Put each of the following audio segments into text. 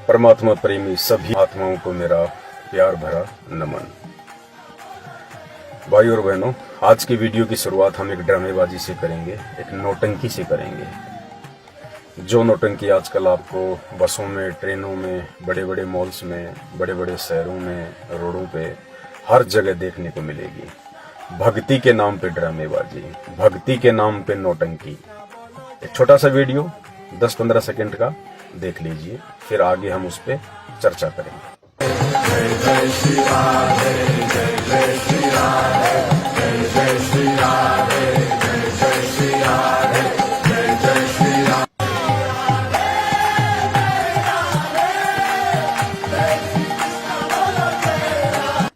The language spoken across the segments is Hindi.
परमात्मा प्रेमी सभी आत्माओं को मेरा प्यार भरा नमन। भाई और बहनों, आज की वीडियो की शुरुआत हम एक ड्रामेबाजी से करेंगे, एक नौटंकी से करेंगे। जो नौटंकी आजकल आपको बसों में, ट्रेनों में, बड़े बड़े मॉल्स में, बड़े बड़े शहरों में, रोडों पे हर जगह देखने को मिलेगी। भक्ति के नाम पे ड्रामेबाजी, भक्ति के नाम पे नौटंकी। एक छोटा सा वीडियो 10-15 सेकंड का देख लीजिए, फिर आगे हम उस पर चर्चा करेंगे। जय जय श्री राधे, जय जय श्री राधे, जय जय श्री राधे, जय जय श्री राधे, जय जय श्री राधे।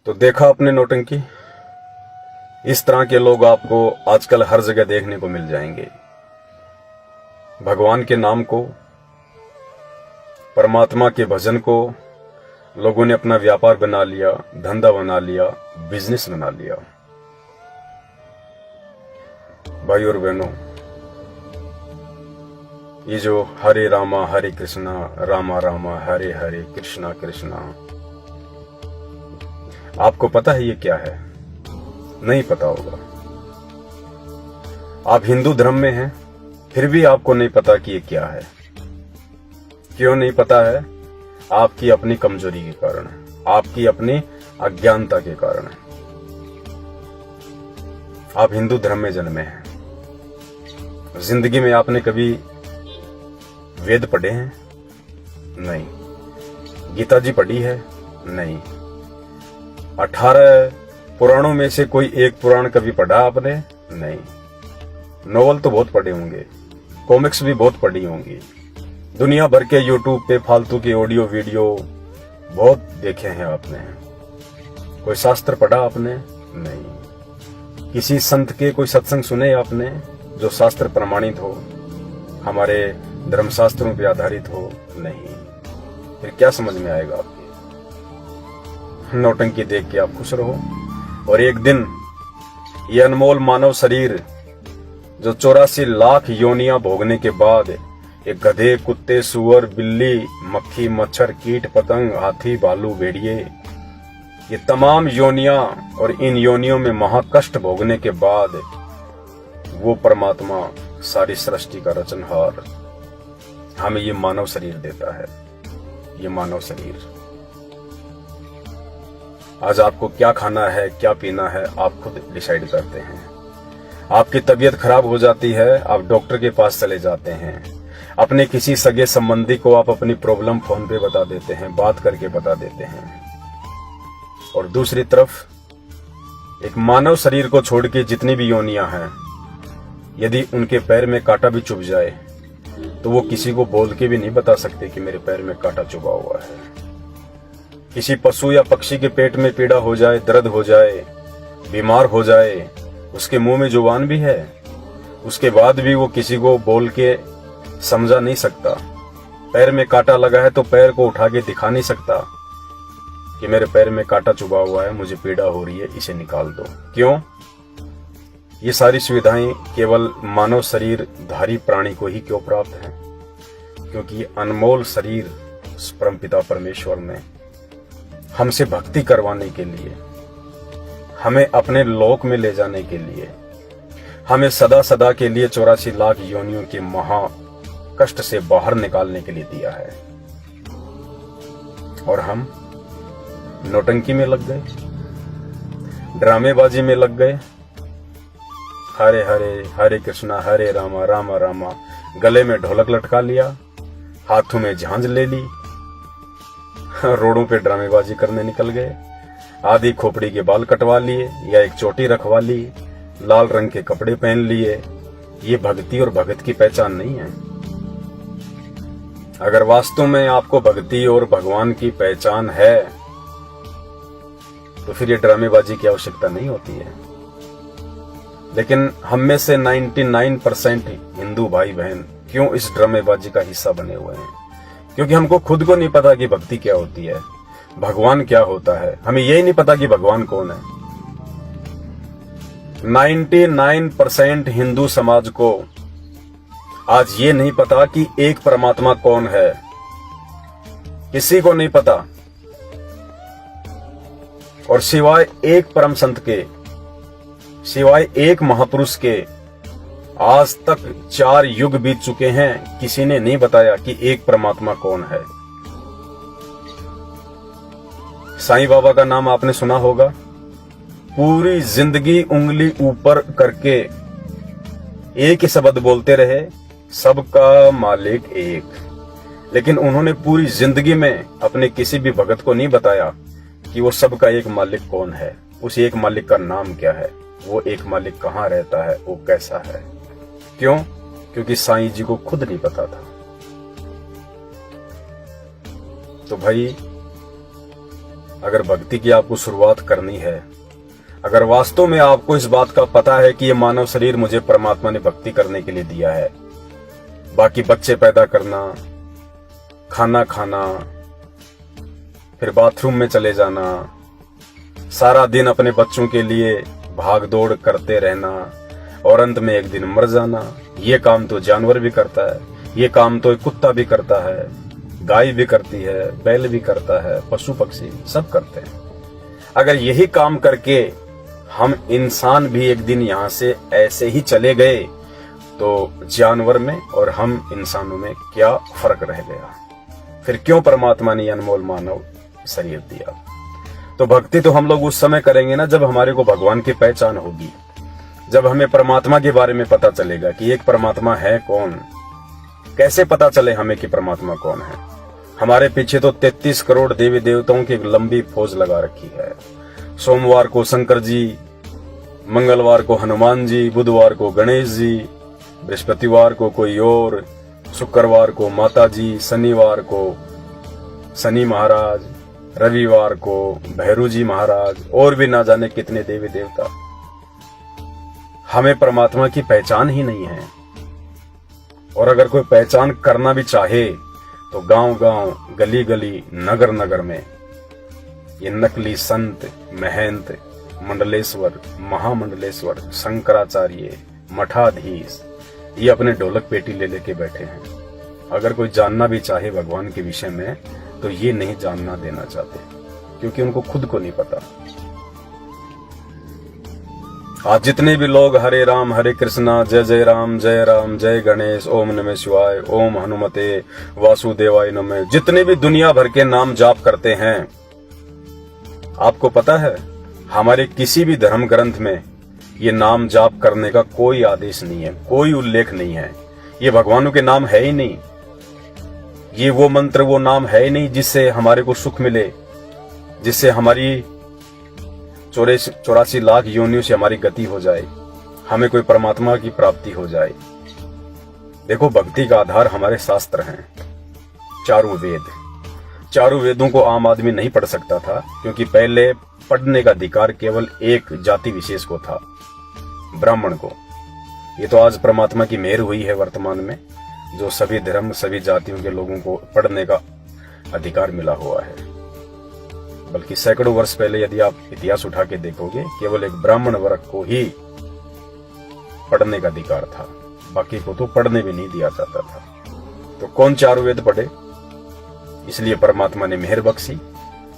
तो देखा आपने नौटंकी। इस तरह के लोग आपको आजकल हर जगह देखने को मिल जाएंगे। भगवान के नाम को, परमात्मा के भजन को लोगों ने अपना व्यापार बना लिया, धंधा बना लिया, बिजनेस बना लिया। भाई और बहनों, ये जो हरे रामा हरे कृष्णा, रामा रामा हरे हरे, कृष्णा कृष्णा, आपको पता है ये क्या है? नहीं पता होगा। आप हिंदू धर्म में हैं, फिर भी आपको नहीं पता कि ये क्या है। क्यों नहीं पता है? आपकी अपनी कमजोरी के कारण है, आपकी अपनी अज्ञानता के कारण है। आप हिंदू धर्म में जन्मे हैं, जिंदगी में आपने कभी वेद पढ़े हैं? नहीं। गीता जी पढ़ी है? नहीं। 18 पुराणों में से कोई एक पुराण कभी पढ़ा आपने? नहीं। नोवेल तो बहुत पढ़े होंगे, कॉमिक्स भी बहुत पढ़ी होंगी, दुनिया भर के यूट्यूब पे फालतू के ऑडियो वीडियो बहुत देखे हैं आपने। कोई शास्त्र पढ़ा आपने? नहीं। किसी संत के कोई सत्संग सुने आपने जो शास्त्र प्रमाणित हो, हमारे धर्मशास्त्रों पे आधारित हो? नहीं। फिर क्या समझ में आएगा आपके? नौटंकी देख के आप खुश रहो, और एक दिन ये अनमोल मानव शरीर जो 84 लाख योनियां भोगने के बाद एक गधे, कुत्ते, सुअर, बिल्ली, मक्खी, मच्छर, कीट, पतंग, हाथी, भालू, भेड़िए, ये तमाम योनियां और इन योनियों में महाकष्ट भोगने के बाद वो परमात्मा, सारी सृष्टि का रचनहार, हमें ये मानव शरीर देता है। ये मानव शरीर आज आपको क्या खाना है, क्या पीना है, आप खुद डिसाइड करते हैं। आपकी तबीयत खराब हो जाती है, आप डॉक्टर के पास चले जाते हैं। अपने किसी सगे संबंधी को आप अपनी प्रॉब्लम फोन पे बता देते हैं, बात करके बता देते हैं। और दूसरी तरफ एक मानव शरीर को छोड़ के जितनी भी योनियां हैं, यदि उनके पैर में कांटा भी चुभ जाए तो वो किसी को बोल के भी नहीं बता सकते कि मेरे पैर में कांटा चुभा हुआ है। किसी पशु या पक्षी के पेट में पीड़ा हो जाए, दर्द हो जाए, बीमार हो जाए, उसके मुंह में जुबान भी है, उसके बाद भी वो किसी को बोल के समझा नहीं सकता। पैर में कांटा लगा है तो पैर को उठा के दिखा नहीं सकता कि मेरे पैर में कांटा चुभा हुआ है, मुझे पीड़ा हो रही है, इसे निकाल दो। क्यों? ये सारी सुविधाएं केवल मानव शरीर धारी प्राणी को ही क्यों प्राप्त है? क्योंकि ये अनमोल शरीर परमपिता परमेश्वर ने हमसे भक्ति करवाने के लिए, हमें अपने लोक में ले जाने के लिए, हमें सदा सदा के लिए 84 लाख योनियों के महा कष्ट से बाहर निकालने के लिए दिया है। और हम नौटंकी में लग गए, ड्रामेबाजी में लग गए। हरे हरे हरे कृष्णा, हरे रामा रामा रामा, गले में ढोलक लटका लिया, हाथों में झांझ ले ली, रोडों पे ड्रामेबाजी करने निकल गए। आधी खोपड़ी के बाल कटवा लिए या एक चोटी रखवा ली, लाल रंग के कपड़े पहन लिए। ये भक्ति और भगत की पहचान नहीं है। अगर वास्तव में आपको भक्ति और भगवान की पहचान है तो फिर ये ड्रामेबाजी की आवश्यकता नहीं होती है। लेकिन हम में से 99% हिंदू भाई बहन क्यों इस ड्रामेबाजी का हिस्सा बने हुए हैं? क्योंकि हमको खुद को नहीं पता कि भक्ति क्या होती है, भगवान क्या होता है। हमें यही नहीं पता कि भगवान कौन है। 99% हिंदू समाज को आज ये नहीं पता कि एक परमात्मा कौन है। किसी को नहीं पता। और सिवाय एक परम संत के, सिवाय एक महापुरुष के, आज तक 4 युग बीत चुके हैं, किसी ने नहीं बताया कि एक परमात्मा कौन है। साईं बाबा का नाम आपने सुना होगा। पूरी जिंदगी उंगली ऊपर करके एक ही शब्द बोलते रहे, सबका मालिक एक। लेकिन उन्होंने पूरी जिंदगी में अपने किसी भी भगत को नहीं बताया कि वो सबका एक मालिक कौन है, उस एक मालिक का नाम क्या है, वो एक मालिक कहाँ रहता है, वो कैसा है। क्यों? क्योंकि साईं जी को खुद नहीं पता था। तो भाई, अगर भक्ति की आपको शुरुआत करनी है, अगर वास्तव में आपको इस बात का पता है कि ये मानव शरीर मुझे परमात्मा ने भक्ति करने के लिए दिया है, बाकी बच्चे पैदा करना, खाना खाना, फिर बाथरूम में चले जाना, सारा दिन अपने बच्चों के लिए भाग दौड़ करते रहना और अंत में एक दिन मर जाना, ये काम तो जानवर भी करता है, ये काम तो एक कुत्ता भी करता है, गाय भी करती है, बैल भी करता है, पशु पक्षी सब करते हैं। अगर यही काम करके हम इंसान भी एक दिन यहां से ऐसे ही चले गए तो जानवर में और हम इंसानों में क्या फर्क रह गया? फिर क्यों परमात्मा ने अनमोल मानव शरीर दिया? तो भक्ति तो हम लोग उस समय करेंगे ना जब हमारे को भगवान की पहचान होगी, जब हमें परमात्मा के बारे में पता चलेगा कि एक परमात्मा है कौन। कैसे पता चले हमें कि परमात्मा कौन है? हमारे पीछे तो 33 करोड़ देवी देवताओं की एक लंबी फौज लगा रखी है। सोमवार को शंकर जी, मंगलवार को हनुमान जी, बुधवार को गणेश जी, बृहस्पतिवार को कोई और, शुक्रवार को माता जी, शनिवार को शनि महाराज, रविवार को भैरू जी महाराज, और भी ना जाने कितने देवी देवता। हमें परमात्मा की पहचान ही नहीं है। और अगर कोई पहचान करना भी चाहे तो गांव गांव, गली गली, नगर नगर में ये नकली संत, महंत, मंडलेश्वर, महामंडलेश्वर, शंकराचार्य, मठाधीश, ये अपने ढोलक पेटी ले लेके बैठे हैं। अगर कोई जानना भी चाहे भगवान के विषय में तो ये नहीं जानना देना चाहते, क्योंकि उनको खुद को नहीं पता। आज जितने भी लोग हरे राम हरे कृष्णा, जय जय राम जय राम, जय गणेश, ओम नमः शिवाय, ओम हनुमते वासुदेवाय नमः, जितने भी दुनिया भर के नाम जाप करते हैं, आपको पता है हमारे किसी भी धर्म ग्रंथ में ये नाम जाप करने का कोई आदेश नहीं है, कोई उल्लेख नहीं है। ये भगवानों के नाम है ही नहीं, ये वो मंत्र, वो नाम है ही नहीं जिससे हमारे को सुख मिले, जिससे हमारी 84 लाख योनियों से हमारी गति हो जाए, हमें कोई परमात्मा की प्राप्ति हो जाए। देखो, भक्ति का आधार हमारे शास्त्र हैं, चारों वेद। चारों वेदों को आम आदमी नहीं पढ़ सकता था, क्योंकि पहले पढ़ने का अधिकार केवल एक जाति विशेष को था, ब्राह्मण को। ये तो आज परमात्मा की मेहर हुई है वर्तमान में, जो सभी धर्म, सभी जातियों के लोगों को पढ़ने का अधिकार मिला हुआ है। बल्कि सैकड़ों वर्ष पहले यदि आप इतिहास उठा के देखोगे, केवल एक ब्राह्मण वर्ग को ही पढ़ने का अधिकार था, बाकी को तो पढ़ने भी नहीं दिया जाता था। तो कौन चारों वेद पढ़े? इसलिए परमात्मा ने मेहर बख्शी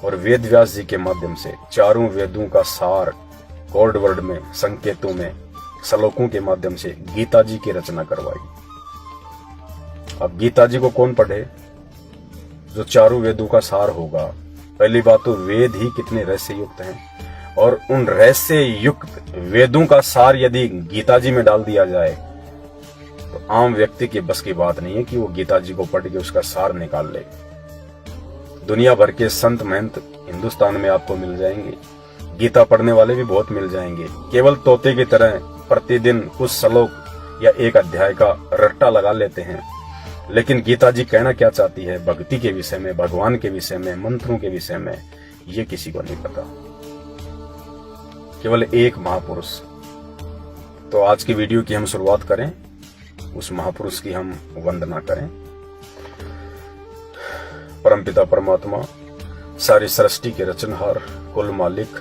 और वेद व्यास जी के माध्यम से चारों वेदों का सार कोड वर्ड में, संकेतों में, श्लोकों के माध्यम से गीता जी की रचना करवाई। अब गीता जी को कौन पढ़े जो चारों वेदों का सार होगा? पहली बात तो वेद ही कितने रहस्य युक्त हैं, और उन रहस्य युक्त वेदों का सार यदि गीता जी में डाल दिया जाए तो आम व्यक्ति के बस की बात नहीं है कि वो गीता जी को पढ़ के उसका सार निकाल ले। दुनिया भर के संत महंत हिंदुस्तान में आपको मिल जाएंगे, गीता पढ़ने वाले भी बहुत मिल जाएंगे। केवल तोते की तरह प्रतिदिन कुछ श्लोक या एक अध्याय का रट्टा लगा लेते हैं, लेकिन गीता जी कहना क्या चाहती है भक्ति के विषय में, भगवान के विषय में, मंत्रों के विषय में, ये किसी को नहीं पता, केवल एक महापुरुष। तो आज की वीडियो की हम शुरुआत करें, उस महापुरुष की हम वंदना करें। परमपिता परमात्मा, सारी सृष्टि के रचनहार, कुल मालिक,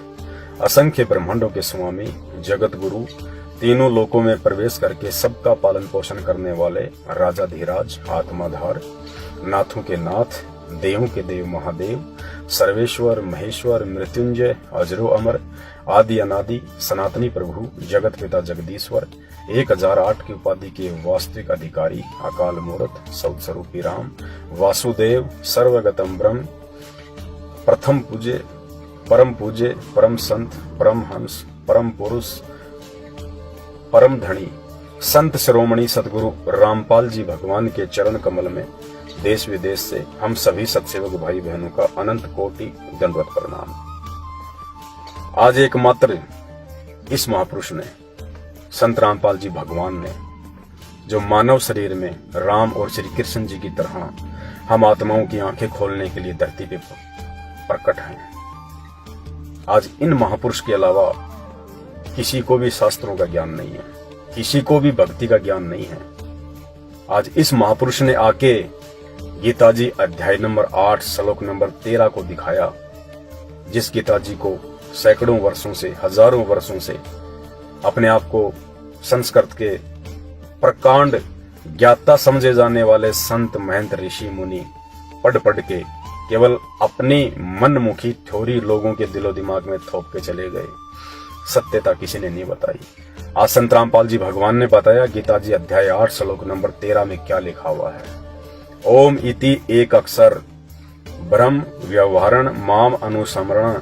असंख्य ब्रह्मांडों के स्वामी, जगत गुरु, तीनों लोकों में प्रवेश करके सबका पालन पोषण करने वाले राजाधिराज, आत्माधार, नाथों के नाथ, देवों के देव महादेव, सर्वेश्वर महेश्वर मृत्युंजय अजरो अमर, आदि अनादि सनातनी प्रभु, जगत पिता जगदीश्वर, 1008 की उपाधि के वास्तविक अधिकारी, अकाल मूर्त सौस्वरूपी राम, वासुदेव सर्वगतम ब्रह्म, प्रथम पूज्य परम संत परम हंस परम पुरुष परम धनी संत शिरोमणि सतगुरु रामपाल जी भगवान के चरण कमल में देश विदेश से हम सभी सत्सेवक भाई बहनों का अनंत कोटि दंडवत प्रणाम। आज एकमात्र इस महापुरुष ने, संत रामपाल जी भगवान ने, जो मानव शरीर में राम और श्री कृष्ण जी की तरह हम आत्माओं की आंखें खोलने के लिए धरती पे प्रकट हैं, आज इन महापुरुष के अलावा किसी को भी शास्त्रों का ज्ञान नहीं है, किसी को भी भक्ति का ज्ञान नहीं है। आज इस महापुरुष ने आके गीता जी अध्याय नंबर 8 श्लोक नंबर 13 को दिखाया, जिस गीता जी को सैकड़ों वर्षों से, हजारों वर्षों से अपने आप को संस्कृत के प्रकांड ज्ञाता समझे जाने वाले संत महंत ऋषि मुनि पढ़ के केवल अपनी मनमुखी थ्योरी लोगों के दिलो दिमाग में थोप के चले गए। सत्यता किसी ने नहीं बताई। आज संत रामपाल जी भगवान ने बताया गीता जी अध्याय 8 श्लोक नंबर 13 में क्या लिखा हुआ है। ओम इति एक अक्षर ब्रह्म व्यवहारण माम अनुसमरण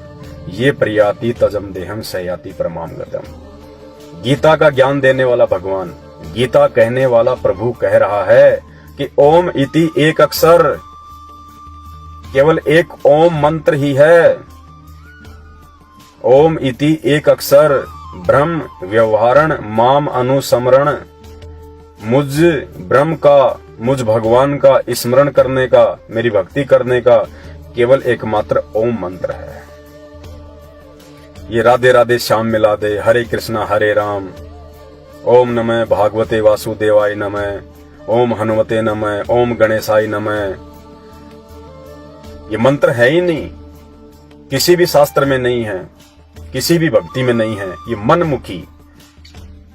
ये प्रियाति तजम देहम सयाति परमाम गतम। गीता का ज्ञान देने वाला भगवान, गीता कहने वाला प्रभु कह रहा है कि ओम इति एक अक्षर, केवल एक ओम मंत्र ही है। ओम इति एक अक्षर ब्रह्म व्यवहारण माम अनुसमरण, मुझ ब्रह्म का, मुझ भगवान का स्मरण करने का, मेरी भक्ति करने का केवल एकमात्र ओम मंत्र है। ये राधे राधे श्याम मिला दे, हरे कृष्णा हरे राम, ओम नमः भागवते वासुदेवाय नमः, ओम हनुमते नमः, ओम गणेशाय नमः, ये मंत्र है ही नहीं, किसी भी शास्त्र में नहीं है, किसी भी भक्ति में नहीं है। ये मनमुखी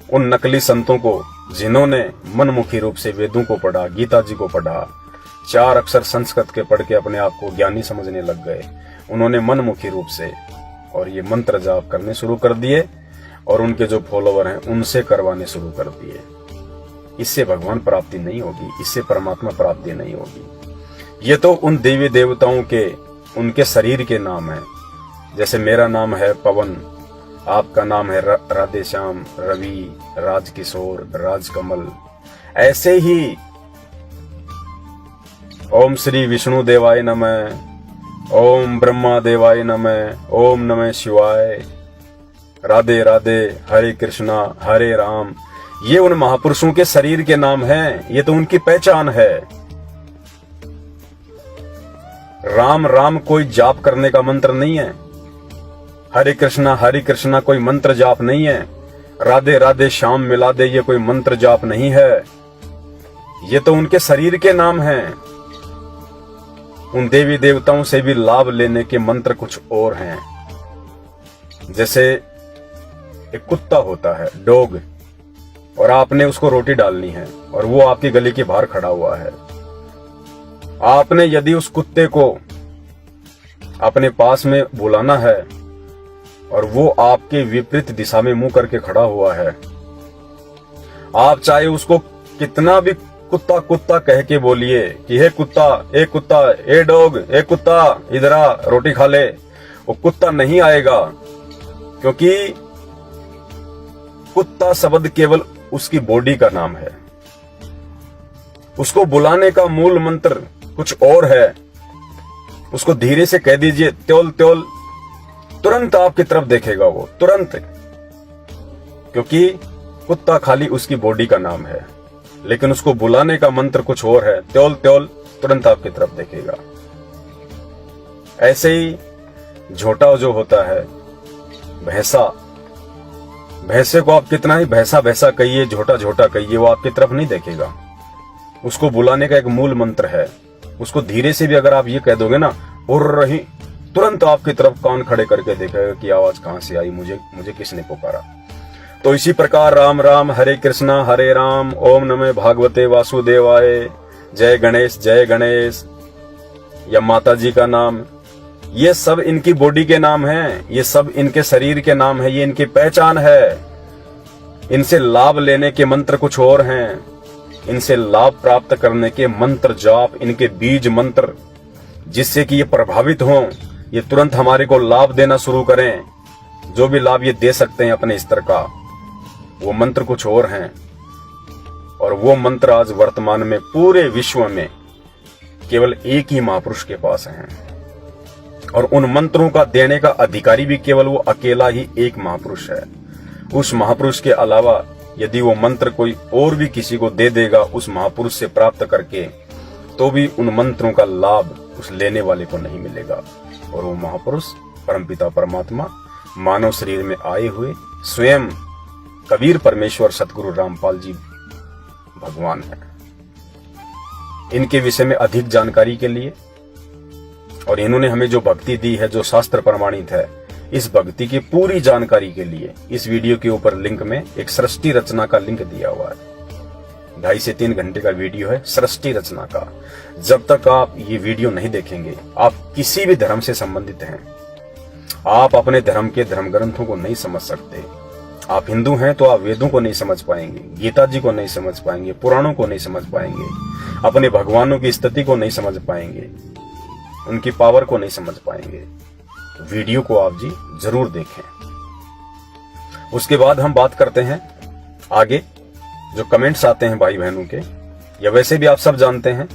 उन नकली संतों को, जिन्होंने मनमुखी रूप से वेदों को पढ़ा, गीता जी को पढ़ा, 4 अक्षर संस्कृत के पढ़ के अपने आप को ज्ञानी समझने लग गए, उन्होंने मनमुखी रूप से और ये मंत्र जाप करने शुरू कर दिए और उनके जो फॉलोवर हैं उनसे करवाने शुरू कर दिए। इससे भगवान प्राप्ति नहीं होगी, इससे परमात्मा प्राप्ति नहीं होगी। ये तो उन देवी देवताओं के, उनके शरीर के नाम है। जैसे मेरा नाम है पवन, आपका नाम है राधेश्याम, रवि, राजकिशोर, राजकमल, ऐसे ही ओम श्री विष्णु देवाय नमः, ओम ब्रह्मा देवाय नमः, ओम नमः शिवाय, राधे राधे, हरे कृष्णा हरे राम, ये उन महापुरुषों के शरीर के नाम हैं, ये तो उनकी पहचान है। राम राम कोई जाप करने का मंत्र नहीं है, हरे कृष्णा कोई मंत्र जाप नहीं है, राधे राधे श्याम मिला दे ये कोई मंत्र जाप नहीं है, ये तो उनके शरीर के नाम हैं। उन देवी देवताओं से भी लाभ लेने के मंत्र कुछ और हैं। जैसे एक कुत्ता होता है, डॉग, और आपने उसको रोटी डालनी है और वो आपकी गली के बाहर खड़ा हुआ है। आपने यदि उस कुत्ते को अपने पास में बुलाना है और वो आपके विपरीत दिशा में मुंह करके खड़ा हुआ है, आप चाहे उसको कितना भी कुत्ता कुत्ता कह के बोलिए कि हे कुत्ता, ए डॉग, ए कुत्ता इधर आ रोटी खा ले, वो कुत्ता नहीं आएगा, क्योंकि कुत्ता शब्द केवल उसकी बॉडी का नाम है। उसको बुलाने का मूल मंत्र कुछ और है। उसको धीरे से कह दीजिए त्योल त्योल, तुरंत आपकी तरफ देखेगा वो, तुरंत, क्योंकि कुत्ता खाली उसकी बॉडी का नाम है, लेकिन उसको बुलाने का मंत्र कुछ और है। त्योल त्योल, तुरंत आपकी तरफ देखेगा। ऐसे ही झोटा जो होता है, भैंसा, भैंसे को आप कितना ही भैंसा भैंसा कहिए, झोटा झोटा कहिए, वो आपकी तरफ नहीं देखेगा। उसको बुलाने का एक मूल मंत्र है। उसको धीरे से भी अगर आप ये कह दोगे ना, उड़ रही, तुरंत आपकी तरफ कान खड़े करके देखेगा कि आवाज कहां से आई, मुझे किसने पुकारा। तो इसी प्रकार राम राम, हरे कृष्णा हरे राम, ओम नमः भागवते वासुदेवाय, जय गणेश जय गणेश, या माता जी का नाम, ये सब इनकी बॉडी के नाम हैं, ये सब इनके शरीर के नाम है, ये इनकी पहचान है। इनसे लाभ लेने के मंत्र कुछ और हैं, इनसे लाभ प्राप्त करने के मंत्र जाप, इनके बीज मंत्र, जिससे कि ये प्रभावित हों, ये तुरंत हमारे को लाभ देना शुरू करें। जो भी लाभ ये दे सकते हैं अपने स्तर का, वो मंत्र कुछ और हैं। और वो मंत्र आज वर्तमान में पूरे विश्व में केवल एक ही महापुरुष के पास हैं, और उन मंत्रों का देने का अधिकारी भी केवल वो अकेला ही एक महापुरुष है। उस महापुरुष के अलावा यदि वो मंत्र कोई और भी किसी को दे देगा उस महापुरुष से प्राप्त करके, तो भी उन मंत्रों का लाभ उस लेने वाले को नहीं मिलेगा। और वो महापुरुष परमपिता परमात्मा मानव शरीर में आए हुए स्वयं कबीर परमेश्वर सतगुरु रामपाल जी भगवान है। इनके विषय में अधिक जानकारी के लिए, और इन्होंने हमें जो भक्ति दी है, जो शास्त्र प्रमाणित है, इस भक्ति की पूरी जानकारी के लिए इस वीडियो के ऊपर लिंक में एक सृष्टि रचना का लिंक दिया हुआ है। 2.5 से 3 घंटे का वीडियो है सृष्टि रचना का। जब तक आप ये वीडियो नहीं देखेंगे, आप किसी भी धर्म से संबंधित हैं, आप अपने धर्म के धर्म ग्रंथों को नहीं समझ सकते। आप हिंदू हैं तो आप वेदों को नहीं समझ पाएंगे, गीता जी को नहीं समझ पाएंगे, पुराणों को नहीं समझ पाएंगे, अपने भगवानों की स्थिति को नहीं समझ पाएंगे, उनकी पावर को नहीं समझ पाएंगे। वीडियो को आप जी जरूर देखें। उसके बाद हम बात करते हैं आगे। जो कमेंट्स आते हैं भाई बहनों के, या वैसे भी आप सब जानते हैं,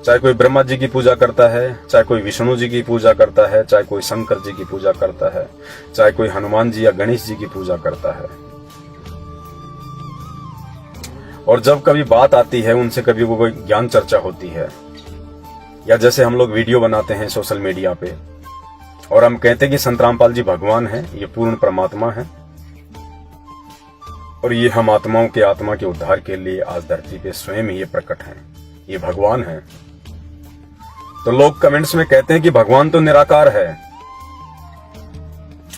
चाहे कोई ब्रह्मा जी की पूजा करता है, चाहे कोई विष्णु जी की पूजा करता है, चाहे कोई शंकर जी की पूजा करता है, चाहे कोई हनुमान जी या गणेश जी की पूजा करता है, और जब कभी बात आती है उनसे, कभी वो कोई ज्ञान चर्चा होती है, या जैसे हम लोग वीडियो बनाते हैं सोशल मीडिया पे और हम कहते हैं कि संत रामपाल जी भगवान हैं, ये पूर्ण परमात्मा है, और ये हम आत्माओं के आत्मा के उद्धार के लिए आज धरती पे स्वयं ही ये प्रकट हैं, ये भगवान हैं। तो लोग कमेंट्स में कहते हैं कि भगवान तो निराकार है।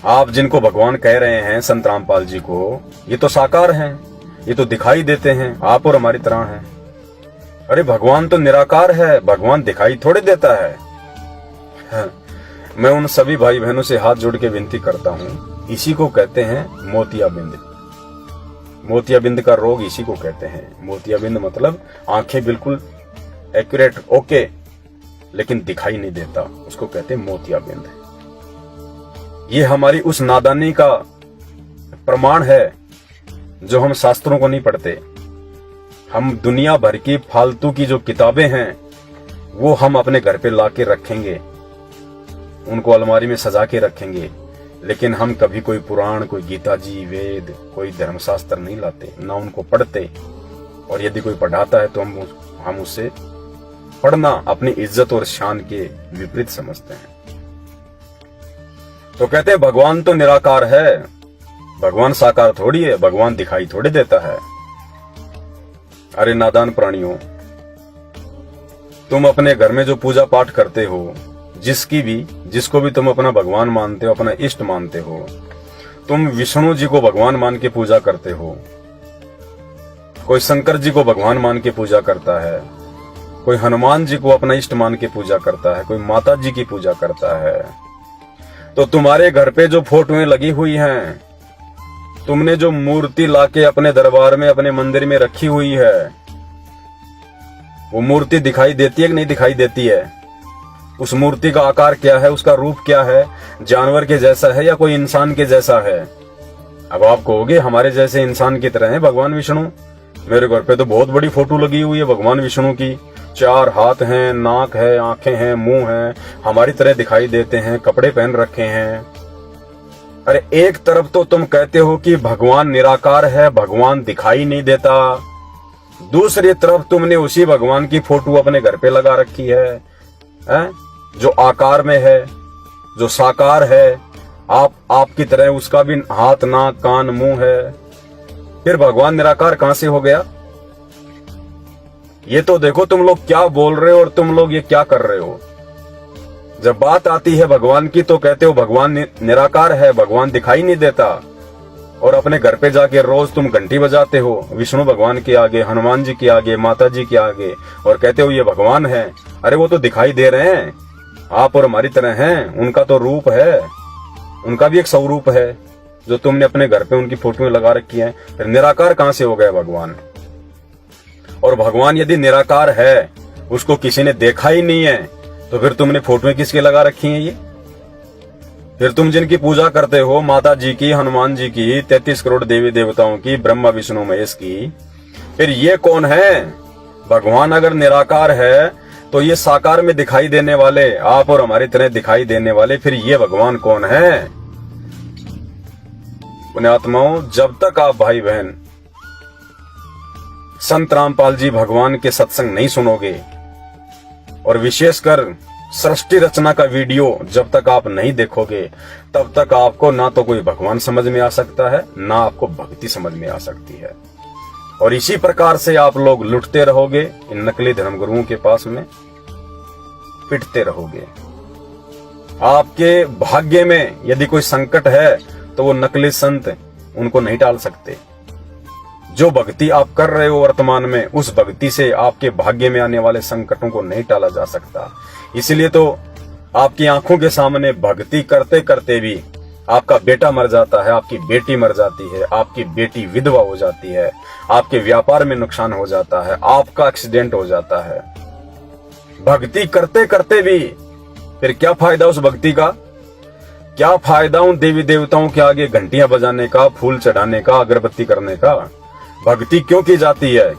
आप जिनको भगवान कह रहे हैं संत रामपाल जी को, ये तो साकार हैं, ये तो दिखाई देते हैं, आप और हमारी तरह हैं। अरे भगवान तो निराकार है, भगवान दिखाई थोड़े देता है। मैं उन सभी भाई बहनों से हाथ जोड़ के विनती करता हूं, इसी को कहते हैं मोतियाबिंद। मोतियाबिंद का रोग इसी को कहते हैं। मोतियाबिंद मतलब आंखें बिल्कुल एक्यूरेट ओके, लेकिन दिखाई नहीं देता, उसको कहते हैं मोतियाबिंद। ये हमारी उस नादानी का प्रमाण है जो हम शास्त्रों को नहीं पढ़ते। हम दुनिया भर की फालतू की जो किताबें हैं वो हम अपने घर पे लाके रखेंगे, उनको अलमारी में सजा के रखेंगे, लेकिन हम कभी कोई पुराण, कोई गीता जी, वेद, कोई धर्मशास्त्र नहीं लाते, ना उनको पढ़ते। और यदि कोई पढ़ाता है तो हम उससे पढ़ना अपनी इज्जत और शान के विपरीत समझते हैं। तो कहते हैं भगवान तो निराकार है, भगवान साकार थोड़ी है, भगवान दिखाई थोड़ी देता है। अरे नादान प्राणियों, तुम अपने घर में जो पूजा पाठ करते हो, जिसको भी तुम अपना भगवान मानते हो, अपना इष्ट मानते हो, तुम विष्णु जी को भगवान मान के पूजा करते हो, कोई शंकर जी को भगवान मान के पूजा करता है, कोई हनुमान जी को अपना इष्ट मान के पूजा करता है, कोई माता जी की पूजा करता है। तो तुम्हारे घर पे जो फोटोएं लगी हुई हैं, तुमने जो मूर्ति लाके अपने दरबार में, अपने मंदिर में रखी हुई है, वो मूर्ति दिखाई देती है कि नहीं दिखाई देती है? उस मूर्ति का आकार क्या है, उसका रूप क्या है, जानवर के जैसा है या कोई इंसान के जैसा है? अब आप कहोगे हमारे जैसे इंसान की तरह है भगवान विष्णु। मेरे घर पे तो बहुत बड़ी फोटो लगी हुई है भगवान विष्णु की, 4 हाथ हैं, नाक है, आंखें हैं, मुंह है, हमारी तरह दिखाई देते हैं, कपड़े पहन रखे हैं। अरे एक तरफ तो तुम कहते हो कि भगवान निराकार है, भगवान दिखाई नहीं देता, दूसरी तरफ तुमने उसी भगवान की फोटो अपने घर पे लगा रखी है, जो आकार में है, जो साकार है, आपकी तरह उसका भी हाथ, नाक, कान, मुंह है। फिर भगवान निराकार कहां से हो गया? ये तो देखो तुम लोग क्या बोल रहे हो और तुम लोग ये क्या कर रहे हो। जब बात आती है भगवान की तो कहते हो भगवान निराकार है, भगवान दिखाई नहीं देता, और अपने घर पे जाके रोज तुम घंटी बजाते हो विष्णु भगवान के आगे, हनुमान जी के आगे, माता जी के आगे, और कहते हो ये भगवान है। अरे वो तो दिखाई दे रहे हैं, आप और हमारी तरह हैं, उनका तो रूप है, उनका भी एक स्वरूप है जो तुमने अपने घर पे उनकी फोटो लगा रखी है। फिर निराकार कहां से हो गया भगवान? और भगवान यदि निराकार है, उसको किसी ने देखा ही नहीं है, तो फिर तुमने फोटोएं किसकी लगा रखी हैं? ये फिर तुम जिनकी पूजा करते हो, माता जी की, हनुमान जी की, 33 करोड़ देवी देवताओं की, ब्रह्मा विष्णु महेश की, फिर ये कौन है? भगवान अगर निराकार है तो ये साकार में दिखाई देने वाले, आप और हमारी तरह दिखाई देने वाले, फिर ये भगवान कौन है? पुण्यात्माओं, जब तक आप भाई बहन संत रामपाल जी भगवान के सत्संग नहीं सुनोगे, और विशेषकर सृष्टि रचना का वीडियो जब तक आप नहीं देखोगे, तब तक आपको ना तो कोई भगवान समझ में आ सकता है, ना आपको भक्ति समझ में आ सकती है। और इसी प्रकार से आप लोग लुटते रहोगे, इन नकली धर्मगुरुओं के पास में पिटते रहोगे। आपके भाग्य में यदि कोई संकट है तो वो नकली संत उनको नहीं टाल सकते। जो भक्ति आप कर रहे हो वर्तमान में, उस भक्ति से आपके भाग्य में आने वाले संकटों को नहीं टाला जा सकता। इसलिए तो आपकी आंखों के सामने भक्ति करते करते भी आपका बेटा मर जाता है, आपकी बेटी मर जाती है, आपकी बेटी विधवा हो जाती है, आपके व्यापार में नुकसान हो जाता है, आपका एक्सीडेंट हो जाता है। भक्ति करते करते भी फिर क्या फायदा उस भक्ति का? क्या फायदा उन देवी देवताओं के आगे घंटियां बजाने का, फूल चढ़ाने का, अगरबत्ती करने का? भक्ति क्यों की जाती है?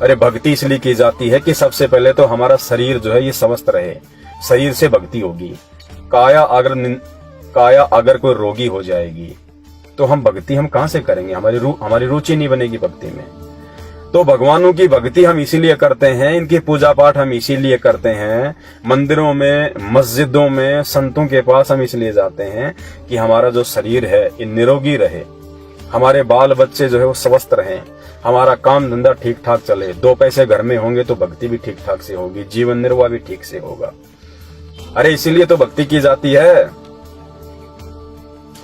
अरे भक्ति इसलिए की जाती है कि सबसे पहले तो हमारा शरीर जो है ये स्वस्थ रहे, शरीर से भक्ति होगी। काया अगर कोई रोगी हो जाएगी तो हम भक्ति हम कहां से करेंगे? हमारी रुचि नहीं बनेगी भक्ति में। तो भगवानों की भक्ति हम इसीलिए करते हैं, इनकी पूजा पाठ हम इसीलिए करते हैं, मंदिरों में, मस्जिदों में, संतों के पास हम इसलिए जाते हैं कि हमारा जो शरीर है ये निरोगी रहे, हमारे बाल बच्चे जो है वो स्वस्थ रहें, हमारा काम धंधा ठीक ठाक चले, 2 पैसे घर में होंगे तो भक्ति भी ठीक ठाक से होगी, जीवन निर्वाह भी ठीक से होगा। अरे इसीलिए तो भक्ति की जाती है।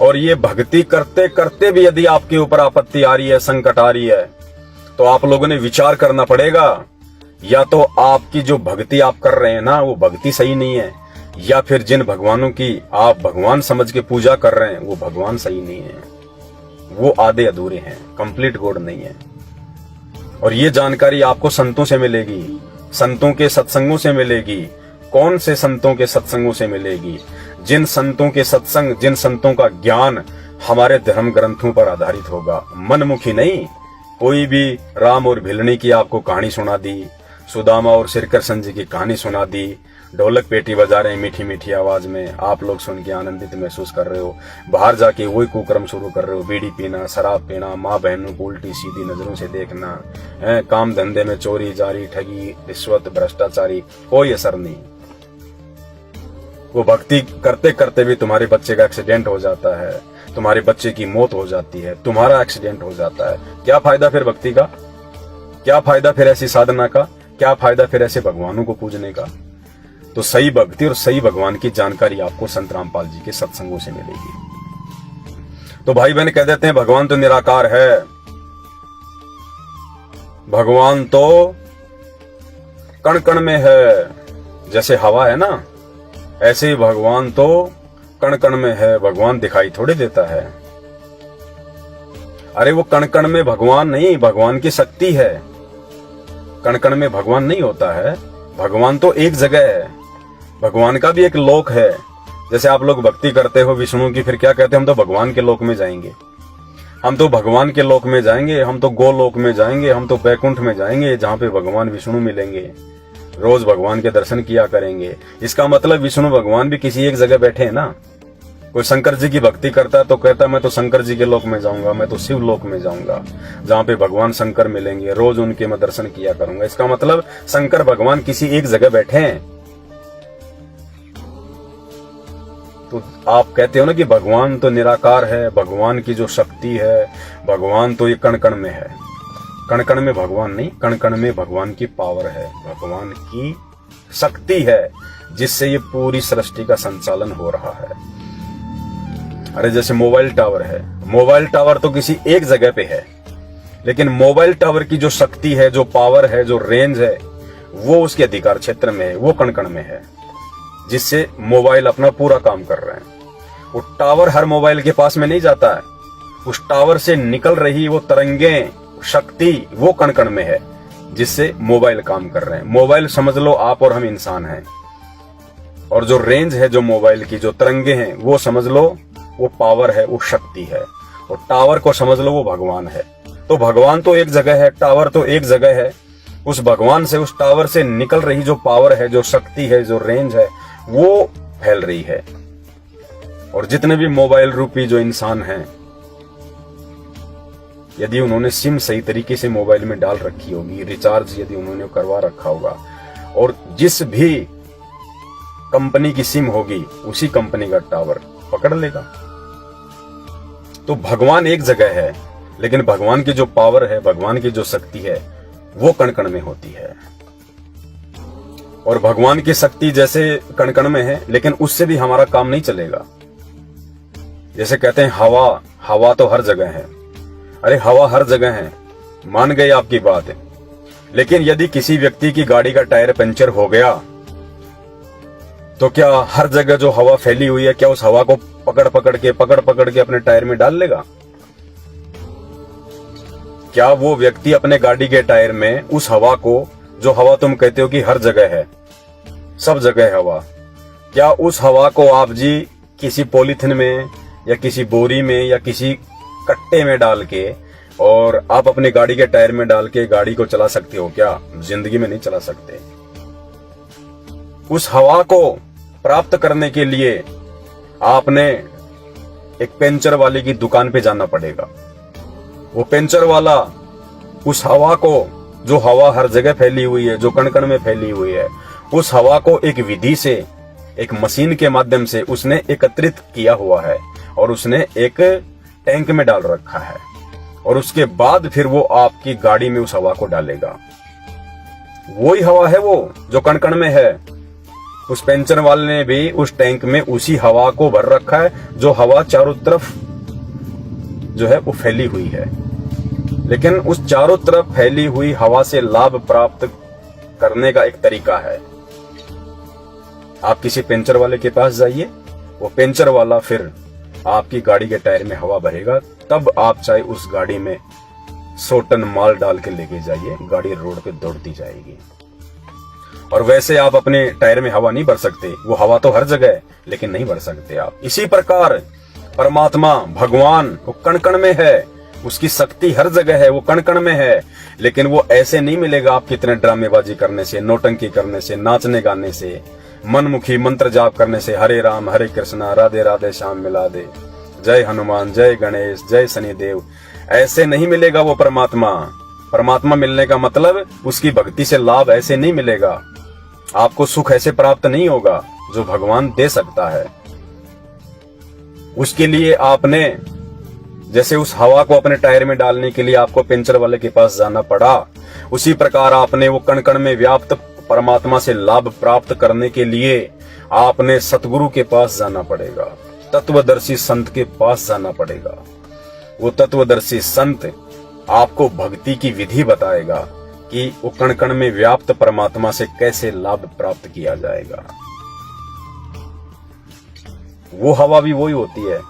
और ये भक्ति करते करते भी यदि आपके ऊपर आपत्ति आ रही है, संकट आ रही है, तो आप लोगों ने विचार करना पड़ेगा, या तो आपकी जो भक्ति आप कर रहे हैं ना वो भक्ति सही नहीं है, या फिर जिन भगवानों की आप भगवान समझ के पूजा कर रहे हैं वो भगवान सही नहीं है, वो आधे अधूरे हैं, कंप्लीट गॉड नहीं है। और ये जानकारी आपको संतों से मिलेगी, संतों के सत्संगों से मिलेगी। कौन से संतों के सत्संगों से मिलेगी? जिन संतों के सत्संग, जिन संतों का ज्ञान हमारे धर्म ग्रंथों पर आधारित होगा, मनमुखी नहीं। कोई भी राम और भिलनी की आपको कहानी सुना दी, सुदामा और श्रीकृष्ण जी की कहानी सुना दी, ढोलक पेटी बजा रहे हैं मीठी मीठी आवाज में, आप लोग सुन के आनंदित महसूस कर रहे हो, बाहर जाके वही कुकर्म शुरू कर रहे हो, बीड़ी पीना, शराब पीना, माँ बहनों को उल्टी सीधी नजरों से देखना, काम धंधे में चोरी जारी, ठगी, रिश्वत, भ्रष्टाचारी, कोई असर नहीं। वो भक्ति करते करते भी तुम्हारे बच्चे का एक्सीडेंट हो जाता है, तुम्हारे बच्चे की मौत हो जाती है, तुम्हारा एक्सीडेंट हो जाता है। क्या फायदा फिर भक्ति का? क्या फायदा फिर ऐसी साधना का? क्या फायदा फिर ऐसे भगवानों को पूजने का? तो सही भक्ति और सही भगवान की जानकारी आपको संत रामपाल जी के सत्संगों से मिलेगी। तो भाई बहन कह देते हैं भगवान तो निराकार है, भगवान तो कण कण में है, जैसे हवा है ना ऐसे ही भगवान तो कण कण में है, भगवान दिखाई थोड़ी देता है। अरे वो कण कण में भगवान नहीं, भगवान की शक्ति है, कण कण में भगवान नहीं होता है। भगवान तो एक जगह है, भगवान का भी एक लोक है। जैसे आप लोग भक्ति करते हो विष्णु की, फिर क्या कहते हैं हम तो भगवान के लोक में जाएंगे, हम तो भगवान के लोक में जाएंगे, हम तो गोलोक में जाएंगे, हम तो बैकुंठ में जाएंगे जहां पे भगवान विष्णु मिलेंगे, रोज भगवान के दर्शन किया करेंगे। इसका मतलब विष्णु भगवान भी किसी एक जगह बैठे हैं ना। कोई शंकर जी की भक्ति करता है तो कहता है मैं तो शंकर जी के लोक में जाऊंगा, मैं तो शिव लोक में जाऊंगा जहां पे भगवान शंकर मिलेंगे, रोज उनके मैं दर्शन किया करूंगा। इसका मतलब शंकर भगवान किसी एक जगह बैठे हैं। तो आप कहते हो ना कि भगवान तो निराकार है, भगवान की जो शक्ति है, भगवान तो ये कण कण में है। कण कण में भगवान नहीं, कण कण में भगवान की पावर है, भगवान की शक्ति है, जिससे ये पूरी सृष्टि का संचालन हो रहा है। अरे जैसे मोबाइल टावर है, मोबाइल टावर तो किसी एक जगह पे है, लेकिन मोबाइल टावर की जो शक्ति है, जो पावर है, जो रेंज है, वो उसके अधिकार क्षेत्र में है, वो कण कण में है, जिससे मोबाइल अपना पूरा काम कर रहे हैं। वो टावर हर मोबाइल के पास में नहीं जाता है, उस टावर से निकल रही वो तरंगें, शक्ति, वो कण कण में है, जिससे मोबाइल काम कर रहे हैं। मोबाइल समझ लो आप और हम इंसान हैं, और जो रेंज है, जो मोबाइल की जो तरंगे हैं, वो समझ लो वो पावर है, वो शक्ति है, और टावर को समझ लो वो भगवान है। तो भगवान तो एक जगह है, टावर तो एक जगह है, उस भगवान से, उस टावर से निकल रही जो पावर है, जो शक्ति है, जो रेंज है, वो फैल रही है। और जितने भी मोबाइल रूपी जो इंसान हैं, यदि उन्होंने सिम सही तरीके से मोबाइल में डाल रखी होगी, रिचार्ज यदि उन्होंने करवा रखा होगा, और जिस भी कंपनी की सिम होगी उसी कंपनी का टावर पकड़ लेगा। तो भगवान एक जगह है, लेकिन भगवान की जो पावर है, भगवान की जो शक्ति है, वो कण कण में होती है। और भगवान की शक्ति जैसे कण कण में है, लेकिन उससे भी हमारा काम नहीं चलेगा। जैसे कहते हैं हवा, हवा तो हर जगह है। अरे हवा हर जगह है, मान गए आपकी बात है, लेकिन यदि किसी व्यक्ति की गाड़ी का टायर पंचर हो गया, तो क्या हर जगह जो हवा फैली हुई है, क्या उस हवा को पकड़ पकड़ के अपने टायर में डाल लेगा? क्या वो व्यक्ति अपने गाड़ी के टायर में उस हवा को, जो हवा तुम कहते हो कि हर जगह है, सब जगह है हवा, क्या उस हवा को आप जी किसी पॉलीथिन में या किसी बोरी में या किसी कट्टे में डाल के और आप अपने गाड़ी के टायर में डाल के गाड़ी को चला सकते हो क्या? जिंदगी में नहीं चला सकते। उस हवा को प्राप्त करने के लिए आपने एक पंचर वाले की दुकान पे जाना पड़ेगा। वो पंचर वाला उस हवा को, जो हवा हर जगह फैली हुई है, जो कण कण में फैली हुई है, उस हवा को एक विधि से, एक मशीन के माध्यम से उसने एकत्रित किया हुआ है और उसने एक टैंक में डाल रखा है, और उसके बाद फिर वो आपकी गाड़ी में उस हवा को डालेगा। वही हवा है वो जो कण कण में है। उस पंचर वाले ने भी उस टैंक में उसी हवा को भर रखा है, जो हवा चारों तरफ जो है वो फैली हुई है। लेकिन उस चारों तरफ फैली हुई हवा से लाभ प्राप्त करने का एक तरीका है। आप किसी पंचर वाले के पास जाइए, वो पंचर वाला फिर आपकी गाड़ी के टायर में हवा भरेगा, तब आप चाहे उस गाड़ी में 100 टन माल डाल के लेके जाइए, गाड़ी रोड पे दौड़ती जाएगी। और वैसे आप अपने टायर में हवा नहीं भर सकते, वो हवा तो हर जगह है, लेकिन नहीं भर सकते आप। इसी प्रकार परमात्मा, भगवान, वो कण कण में है, उसकी शक्ति हर जगह है, वो कण कण में है, लेकिन वो ऐसे नहीं मिलेगा आप कितने ड्रामेबाजी करने से, नौटंकी करने से, नाचने गाने से, मनमुखी मंत्र जाप करने से, हरे राम हरे कृष्णा राधे राधे श्याम मिला दे, जय हनुमान जय गणेश जय शनिदेव, ऐसे नहीं मिलेगा वो परमात्मा। परमात्मा मिलने का मतलब उसकी भक्ति से लाभ ऐसे नहीं मिलेगा, आपको सुख ऐसे प्राप्त नहीं होगा जो भगवान दे सकता है। उसके लिए आपने, जैसे उस हवा को अपने टायर में डालने के लिए आपको पंचर वाले के पास जाना पड़ा, उसी प्रकार आपने वो कण कण में व्याप्त परमात्मा से लाभ प्राप्त करने के लिए आपने सतगुरु के पास जाना पड़ेगा, तत्वदर्शी संत के पास जाना पड़ेगा। वो तत्वदर्शी संत आपको भक्ति की विधि बताएगा कि वो कण कण में व्याप्त परमात्मा से कैसे लाभ प्राप्त किया जाएगा। वो हवा भी वही होती है,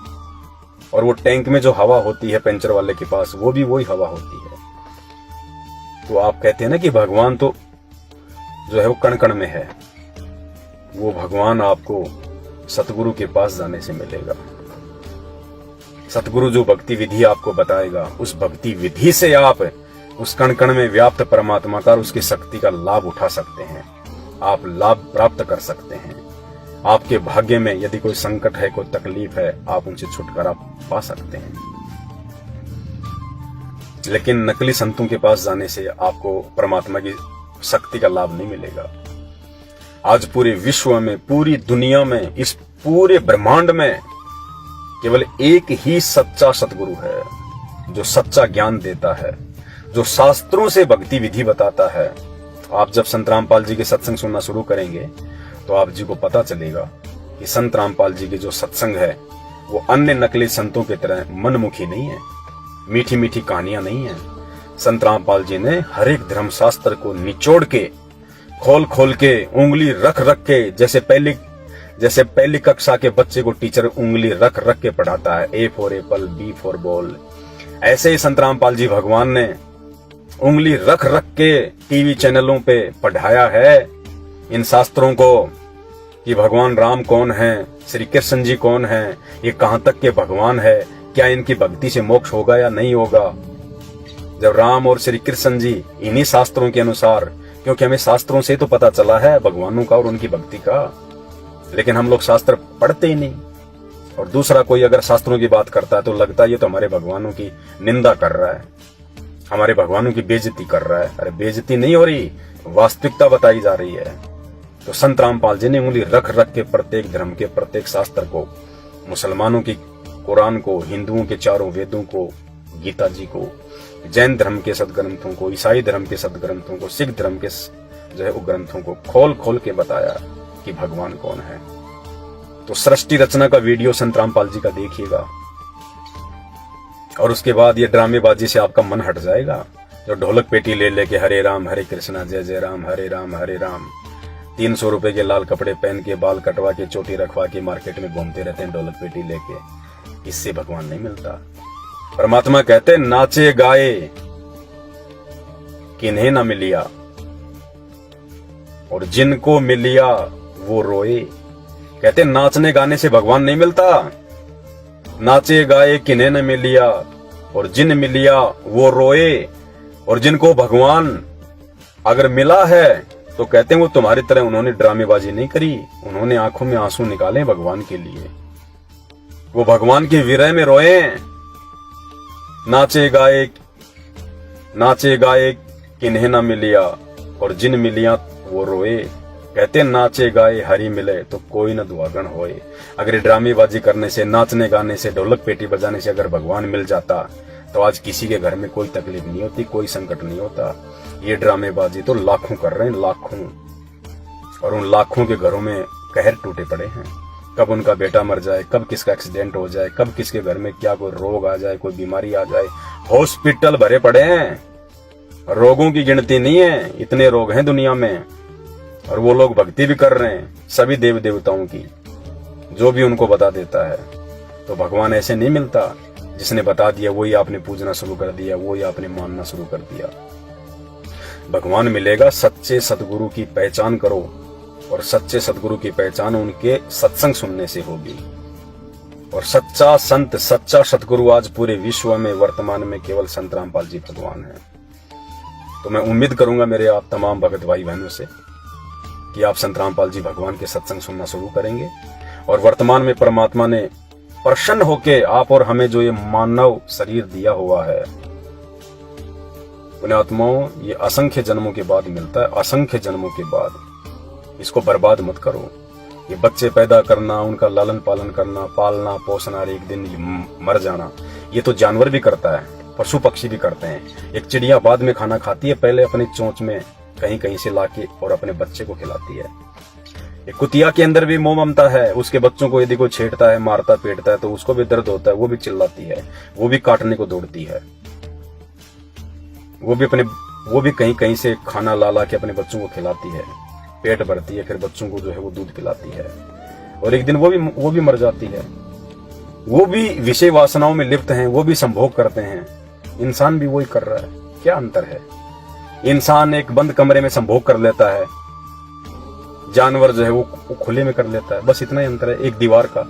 और वो टैंक में जो हवा होती है पंचर वाले के पास, वो भी वही हवा होती है। तो आप कहते हैं ना कि भगवान तो जो है वो कण कण में है, वो भगवान आपको सतगुरु के पास जाने से मिलेगा। सतगुरु जो भक्ति विधि आपको बताएगा, उस भक्ति विधि से आप उस कण कण में व्याप्त परमात्मा का, उसकी शक्ति का लाभ उठा सकते हैं, आप लाभ प्राप्त कर सकते हैं। आपके भाग्य में यदि कोई संकट है, कोई तकलीफ है, आप उनसे छुटकारा पा सकते हैं। लेकिन नकली संतों के पास जाने से आपको परमात्मा की शक्ति का लाभ नहीं मिलेगा। आज पूरे विश्व में, पूरी दुनिया में, इस पूरे ब्रह्मांड में केवल एक ही सच्चा सतगुरु है, जो सच्चा ज्ञान देता है, जो शास्त्रों से भक्ति विधि बताता है। आप जब संत रामपाल जी के सत्संग सुनना शुरू करेंगे तो आप जी को पता चलेगा कि संत रामपाल जी के जो सत्संग है वो अन्य नकली संतों की तरह मनमुखी नहीं है, मीठी मीठी कहानियां नहीं है। संत रामपाल जी ने हर एक धर्मशास्त्र को निचोड़ के, खोल खोल के, उंगली रख रख के, जैसे पहली कक्षा के बच्चे को टीचर उंगली रख रख के पढ़ाता है, A for apple, B for ball, ऐसे ही संत रामपाल जी भगवान ने उंगली रख रख के टीवी चैनलों पे पढ़ाया है इन शास्त्रों को कि भगवान राम कौन है, श्री कृष्ण जी कौन है, ये कहां तक के भगवान है, क्या इनकी भक्ति से मोक्ष होगा या नहीं होगा। जब राम और श्री कृष्ण जी इन्हीं शास्त्रों के अनुसार, क्योंकि हमें शास्त्रों से तो पता चला है भगवानों का और उनकी भक्ति का, लेकिन हम लोग शास्त्र पढ़ते ही नहीं। और दूसरा कोई अगर शास्त्रों की बात करता है तो लगता है ये तो हमारे भगवानों की निंदा कर रहा है, हमारे भगवानों की बेइज्जती कर रहा है। अरे बेइज्जती नहीं हो रही, वास्तविकता बताई जा रही है। तो संत रामपाल जी ने उंगली रख रख के प्रत्येक धर्म के प्रत्येक शास्त्र को, मुसलमानों की कुरान को, हिंदुओं के चारों वेदों को, गीता जी को, जैन धर्म के सदग्रंथों को, ईसाई धर्म के सदग्रंथों को, सिख धर्म के जो है ग्रंथों को खोल खोल के बताया कि भगवान कौन है। तो सृष्टि रचना का वीडियो संत रामपाल जी का देखिएगा और उसके बाद ये ड्रामेबाजी से आपका मन हट जाएगा। जो ढोलक पेटी ले लेके हरे राम हरे कृष्णा जय जय राम हरे राम हरे राम, 300 रुपए के लाल कपड़े पहन के, बाल कटवा के, चोटी रखवा के मार्केट में घूमते रहते हैं ढोलक पेटी लेके, इससे भगवान नहीं मिलता। परमात्मा कहते नाचे गाए किन्हें ना मिलिया और जिनको मिलिया वो रोए। कहते नाचने गाने से भगवान नहीं मिलता, नाचे गाए किन्हें न मिलिया और जिन मिलिया वो रोए। और जिनको भगवान अगर मिला है तो कहते हैं वो तुम्हारी तरह उन्होंने ड्रामेबाजी नहीं करी, उन्होंने आंखों में आंसू निकाले भगवान के लिए, वो भगवान के विरह में रोए। नाचे गाए किन्हें न मिलिया और जिन मिलिया वो रोए। कहते नाचे गाए हरि मिले तो कोई न दुआगन होए। अगर ड्रामेबाजी करने से, नाचने गाने से, ढोलक पेटी बजाने से अगर भगवान मिल जाता तो आज किसी के घर में कोई तकलीफ नहीं होती, कोई संकट नहीं होता। ये ड्रामेबाजी तो लाखों कर रहे हैं, लाखों, और उन लाखों के घरों में कहर टूटे पड़े हैं। कब उनका बेटा मर जाए, कब किसका एक्सीडेंट हो जाए, कब किसके घर में क्या कोई रोग आ जाए, कोई बीमारी आ जाए, हॉस्पिटल भरे पड़े हैं। रोगों की गिनती नहीं है, इतने रोग हैं दुनिया में। और वो लोग भक्ति भी कर रहे हैं सभी देव देवताओं की, जो भी उनको बता देता है। तो भगवान ऐसे नहीं मिलता, जिसने बता दिया वही आपने पूजना शुरू कर दिया, वही आपने मानना शुरू कर दिया। भगवान मिलेगा सच्चे सतगुरु की पहचान करो, और सच्चे सतगुरु की पहचान उनके सत्संग सुनने से होगी। और सच्चा संत, सच्चा सतगुरु आज पूरे विश्व में वर्तमान में केवल संत रामपाल जी भगवान है। तो मैं उम्मीद करूंगा मेरे आप तमाम भगत भाई बहनों से कि आप संत रामपाल जी भगवान के सत्संग सुनना शुरू करेंगे। और वर्तमान में परमात्मा ने प्रसन्न होके आप और हमें जो ये मानव शरीर दिया हुआ है, पुण्यात्माओं, ये असंख्य जन्मों के बाद मिलता है, असंख्य जन्मों के बाद। इसको बर्बाद मत करो। ये बच्चे पैदा करना, उनका लालन पालन करना, पालना पोसना, एक दिन मर जाना, ये तो जानवर भी करता है, पशु पक्षी भी करते हैं। एक चिड़िया बाद में खाना खाती है, पहले अपनी चोंच में कहीं कहीं से लाके और अपने बच्चे को खिलाती है। एक कुतिया के अंदर भी मोह ममता है, उसके बच्चों को यदि कोई छेड़ता है, मारता पीटता है तो उसको भी दर्द होता है, वो भी चिल्लाती है, वो भी काटने को दौड़ती है, वो भी कहीं कहीं से खाना ला ला के अपने बच्चों को खिलाती है, पेट भरती है, फिर बच्चों को जो है वो दूध पिलाती है, और एक दिन वो भी मर जाती है। वो भी विषय वासनाओं में लिप्त हैं, वो भी संभोग करते हैं। इंसान भी वही कर रहा है, क्या अंतर है? इंसान एक बंद कमरे में संभोग कर लेता है, जानवर जो है वो खुले में कर लेता है, बस इतना ही अंतर है, एक दीवार का।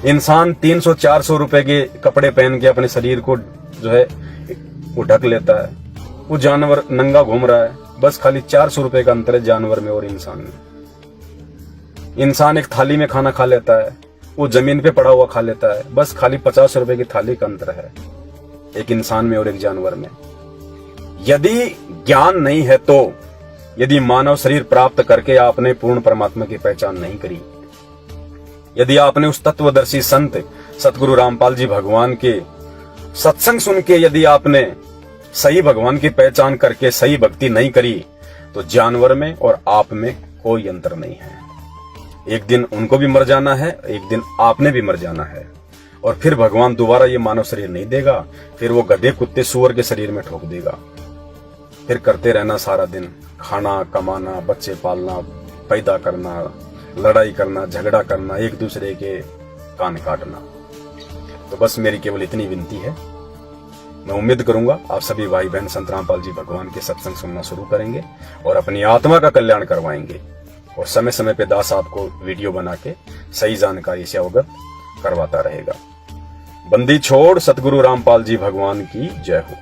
इंसान 300-400 रुपए के कपड़े पहन के अपने शरीर को जो है वो ढक लेता है, वो जानवर नंगा घूम रहा है, बस खाली 400 रुपए का अंतर है जानवर में और इंसान में। इंसान एक थाली में खाना खा लेता है, वो जमीन पे पड़ा हुआ खा लेता है, बस खाली 50 रुपए की थाली का अंतर है एक इंसान में और एक जानवर में। यदि ज्ञान नहीं है तो, यदि मानव शरीर प्राप्त करके आपने पूर्ण परमात्मा की पहचान नहीं करी, यदि आपने उस तत्वदर्शी संत सतगुरु रामपाल जी भगवान के सत्संग सुन के यदि आपने सही भगवान की पहचान करके सही भक्ति नहीं करी, तो जानवर में और आप में कोई अंतर नहीं है। एक दिन उनको भी मर जाना है, एक दिन आपने भी मर जाना है, और फिर भगवान दोबारा ये मानव शरीर नहीं देगा, फिर वो गधे कुत्ते सूअर के शरीर में ठोक देगा। फिर करते रहना सारा दिन, खाना कमाना, बच्चे पालना, पैदा करना, लड़ाई करना, झगड़ा करना, एक दूसरे के कान काटना। तो बस मेरी केवल इतनी विनती है। मैं उम्मीद करूंगा आप सभी भाई बहन संत रामपाल जी भगवान के सत्संग सुनना शुरू करेंगे और अपनी आत्मा का कल्याण करवाएंगे, और समय समय पे दास आपको वीडियो बना के सही जानकारी से अवगत करवाता रहेगा। बंदी छोड़ सतगुरु रामपाल जी भगवान की जय हो।